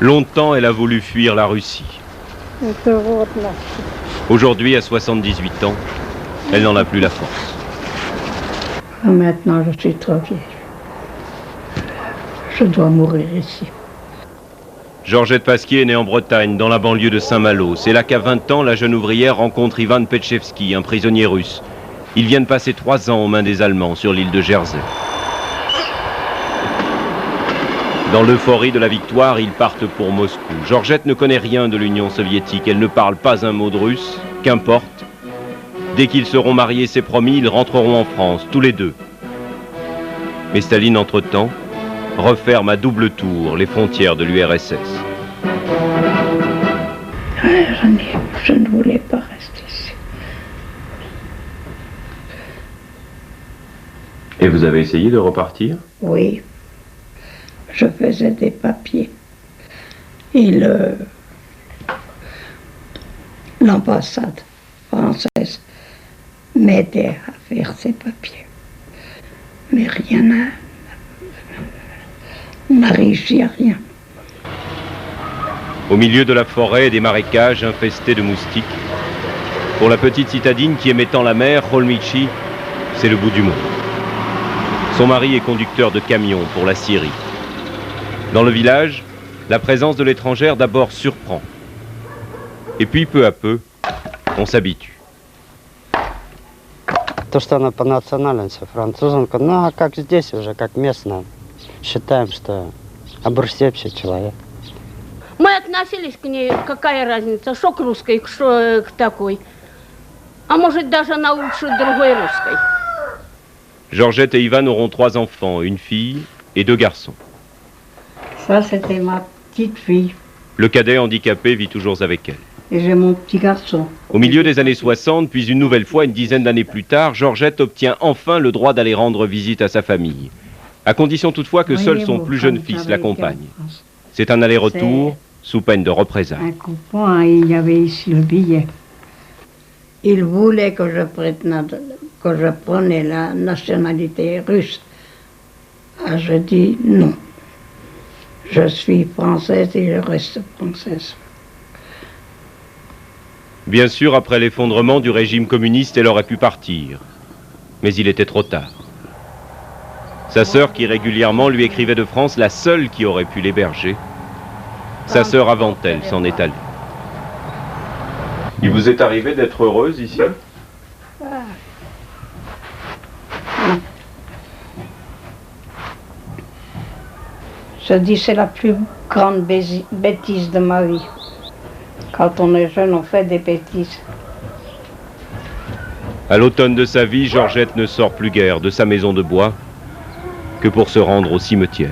Longtemps, elle a voulu fuir la Russie. Aujourd'hui, à 78 ans, elle n'en a plus la force. Maintenant, je suis trop vieille. Je dois mourir ici. Georgette Pasquier est née en Bretagne, dans la banlieue de Saint-Malo. C'est là qu'à 20 ans, la jeune ouvrière rencontre Ivan Petchevski, un prisonnier russe. Ils viennent passer 3 ans aux mains des Allemands sur l'île de Jersey. Dans l'euphorie de la victoire, ils partent pour Moscou. Georgette ne connaît rien de l'Union soviétique. Elle ne parle pas un mot de russe, qu'importe. Dès qu'ils seront mariés, c'est promis, ils rentreront en France, tous les deux. Mais Staline, entre-temps, referme à double tour les frontières de l'URSS. Je ne voulais pas rester ici. Et vous avez essayé de repartir? Oui. Je faisais des papiers. Et l'ambassade française m'aidait à faire ces papiers. Mais rien n'a réussi à rien. Au milieu de la forêt et des marécages infestés de moustiques, pour la petite citadine qui aimait tant la mer, Holmichi, c'est le bout du monde. Son mari est conducteur de camion pour la Syrie. Dans le village, la présence de l'étrangère d'abord surprend. Et puis, peu à peu, on s'habitue. То, что она по национальности французенка, ну а как здесь уже, как местная, считаем, что обрусевший человек. Мы относились к ней, какая разница, что к русской, что к такой. А может даже она лучше другой русской. Georgette et Ivan auront 3 enfants, une fille et 2 garçons. Ça, c'était ma petite fille. Le cadet handicapé vit toujours avec elle. Et j'ai mon petit garçon. Au milieu des années 60, puis une nouvelle fois, une dizaine d'années plus tard, Georgette obtient enfin le droit d'aller rendre visite à sa famille. À condition toutefois que seul son plus jeune fils l'accompagne. C'est un aller-retour sous peine de représailles. Un coupon, il y avait ici le billet. Il voulait que je prenne la nationalité russe. Ah, je dis non. Je suis française et je reste française. Bien sûr, après l'effondrement du régime communiste, elle aurait pu partir. Mais il était trop tard. Sa sœur, qui régulièrement lui écrivait de France, la seule qui aurait pu l'héberger, sa sœur avant elle s'en est allée. Il vous est arrivé d'être heureuse ici? Je dis c'est la plus grande bêtise de ma vie. Quand on est jeune, on fait des bêtises. À l'automne de sa vie, Georgette ne sort plus guère de sa maison de bois que pour se rendre au cimetière.